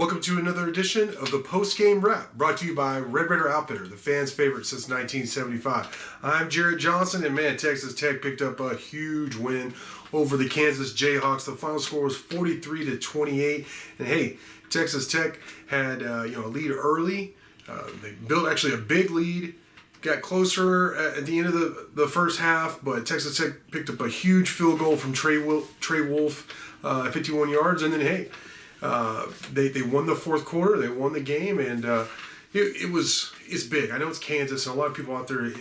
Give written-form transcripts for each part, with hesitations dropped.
Welcome to another edition of the Postgame Wrap, brought to you by Red Raider Outfitter, the fans' favorite since 1975. I'm Jared Johnson, and man, Texas Tech picked up a huge win over the Kansas Jayhawks. The final score was 43-28, and hey, Texas Tech had a lead early. They built actually a big lead, got closer at the end of the first half, but Texas Tech picked up a huge field goal from Trey Wolf, 51 yards, and then hey. They won the fourth quarter. They won the game, and it's big. I know it's Kansas, and a lot of people out there.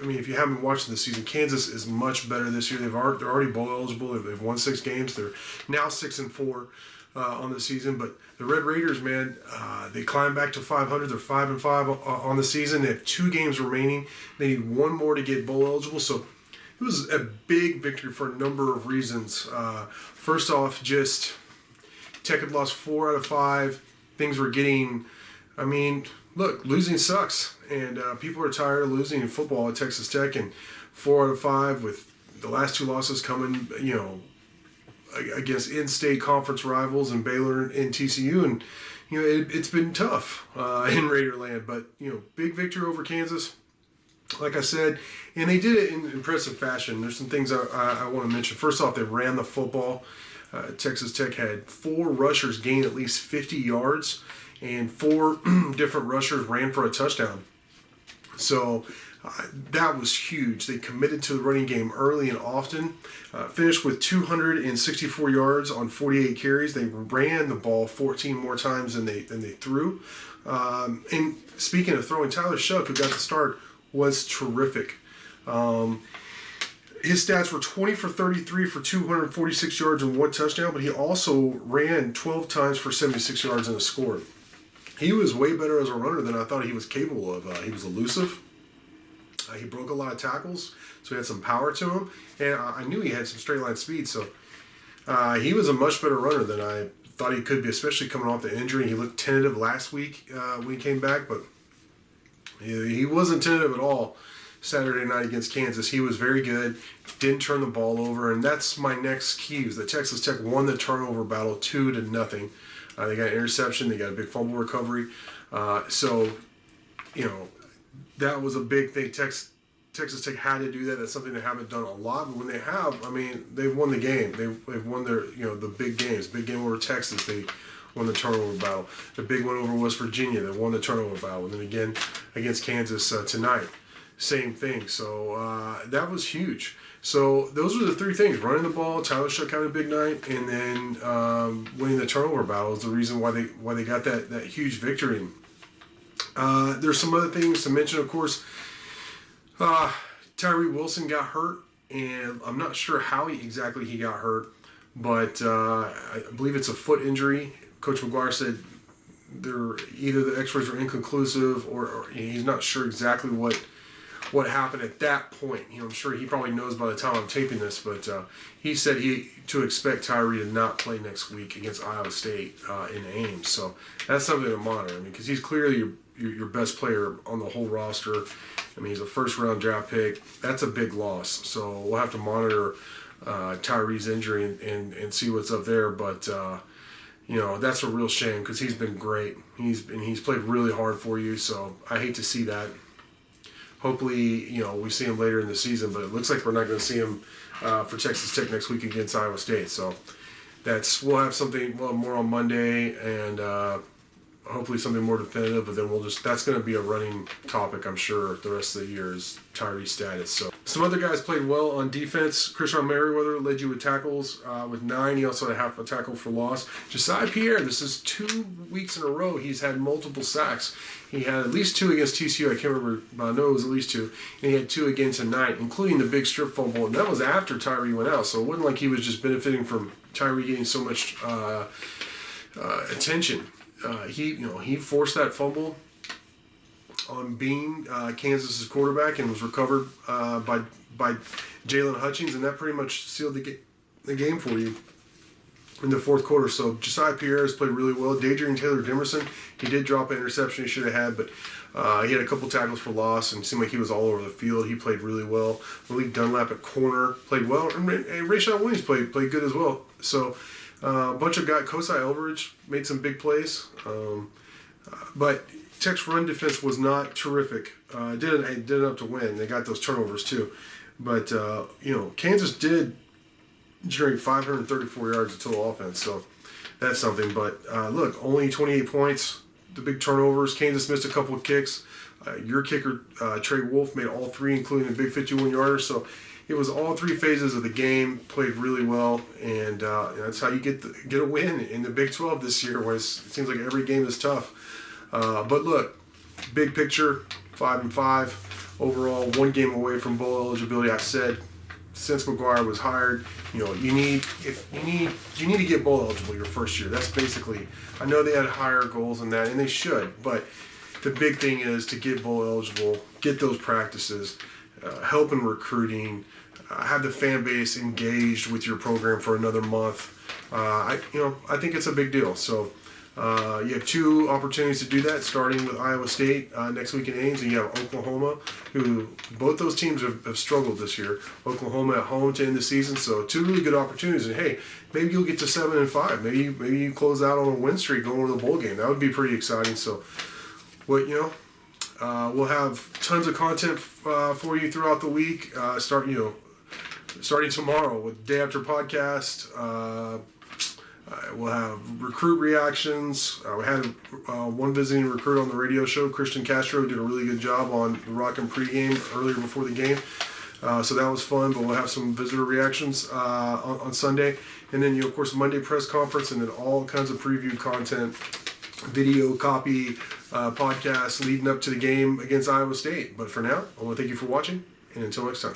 I mean, if you haven't watched this season, Kansas is much better this year. They're already bowl eligible. They've won 6 games. They're now 6-4 on the season. But the Red Raiders, man, they climbed back to 500. They're 5-5 on the season. They have 2 games remaining. They need 1 more to get bowl eligible. So it was a big victory for a number of reasons. First off, just Tech had lost 4 out of 5. Things were getting, look, losing sucks. And people are tired of losing in football at Texas Tech. And 4 out of 5 with the last 2 losses coming, against in-state conference rivals and Baylor and TCU. And, it's been tough in Raiderland. But, big victory over Kansas, like I said. And they did it in impressive fashion. There's some things I want to mention. First off, they ran the football. Texas Tech had 4 rushers gain at least 50 yards, and 4 different rushers ran for a touchdown. So that was huge. They committed to the running game early and often. Finished with 264 yards on 48 carries. They ran the ball 14 more times than they threw. And speaking of throwing, Tyler Shuck, who got the start, was terrific. His stats were 20 for 33 for 246 yards and 1 touchdown, but he also ran 12 times for 76 yards and a score. He was way better as a runner than I thought he was capable of. He was elusive. He broke a lot of tackles, so he had some power to him. And I knew he had some straight line speed, so he was a much better runner than I thought he could be, especially coming off the injury. He looked tentative last week when he came back, but he wasn't tentative at all Saturday night against Kansas. He was very good, didn't turn the ball over, and that's my next key. Is that Texas Tech won the turnover battle 2-0. They got an interception, they got a big fumble recovery. So that was a big thing. Texas Tech had to do that. That's something they haven't done a lot, but when they have, they've won the game. They've won their, the big games. Big game over Texas, they won the turnover battle. The big one over West Virginia, they won the turnover battle. And then again against Kansas tonight. Same thing. So that was huge. So those are the 3 things: running the ball, Tyler Shuck had a big night, and then winning the turnover battle is the reason why they got that huge victory. There's some other things to mention, of course. Tyree Wilson got hurt, and I'm not sure how exactly he got hurt, but I believe it's a foot injury. Coach McGuire said either the X-rays are inconclusive or he's not sure exactly what happened at that point. I'm sure he probably knows by the time I'm taping this, but he said to expect Tyree to not play next week against Iowa State in Ames. So that's something to monitor. Because he's clearly your best player on the whole roster. He's a first-round draft pick. That's a big loss. So we'll have to monitor Tyree's injury and see what's up there. But that's a real shame because he's been great. He's played really hard for you. So I hate to see that. Hopefully, we see him later in the season, but it looks like we're not going to see him for Texas Tech next week against Iowa State. So we'll have something more on Monday, and hopefully something more definitive. But then that's going to be a running topic, I'm sure, the rest of the year is Tyree's status. So some other guys played well on defense. Christian Merriweather led you with tackles with 9. He also had half a tackle for loss. Josiah Pierre, this is 2 weeks in a row he's had multiple sacks. He had at least 2 against TCU. I can't remember, but I know it was at least 2. And he had 2 again tonight, including the big strip fumble. And that was after Tyree went out. So it wasn't like he was just benefiting from Tyree getting so much attention. He forced that fumble on being Kansas's quarterback and was recovered by Jalen Hutchings, and that pretty much sealed the game for you in the fourth quarter. So Josiah Pierre has played really well. Dadrian Taylor-Demerson, he did drop an interception he should have had, but he had a couple tackles for loss and seemed like he was all over the field. He played really well. Malik Dunlap at corner played well, and Rayshawn Williams played good as well. So A bunch of guys, Kosai Elbridge made some big plays, but Tech's run defense was not terrific. Did enough to win. They got those turnovers too, but Kansas did generate 534 yards of total offense, so that's something. But look, only 28 points. The big turnovers. Kansas missed a couple of kicks. Your kicker, Trey Wolf, made all three, including a big 51-yarder. So it was all three phases of the game. Played really well, and that's how you get a win in the Big 12 this year, where it seems like every game is tough. But look, big picture, 5-5 overall, one game away from bowl eligibility. I said since McGuire was hired, you need to get bowl eligible your first year. That's basically. I know they had higher goals than that, and they should, but the big thing is to get bowl eligible, get those practices, help in recruiting, have the fan base engaged with your program for another month. I think it's a big deal. So you have two opportunities to do that, starting with Iowa State next week in Ames, and you have Oklahoma, who both those teams have struggled this year. Oklahoma at home to end the season, so two really good opportunities. And hey, maybe you'll get to 7-5. Maybe you close out on a win streak going to the bowl game. That would be pretty exciting. So, we'll have tons of content for you throughout the week. Starting tomorrow with Day After Podcast. We'll have recruit reactions. We had one visiting recruit on the radio show, Christian Castro, did a really good job on the Rockin' pregame earlier before the game. So that was fun, but we'll have some visitor reactions on Sunday. And then, of course, Monday press conference, and then all kinds of preview content, video copy, podcasts leading up to the game against Iowa State. But for now, I want to thank you for watching, and until next time.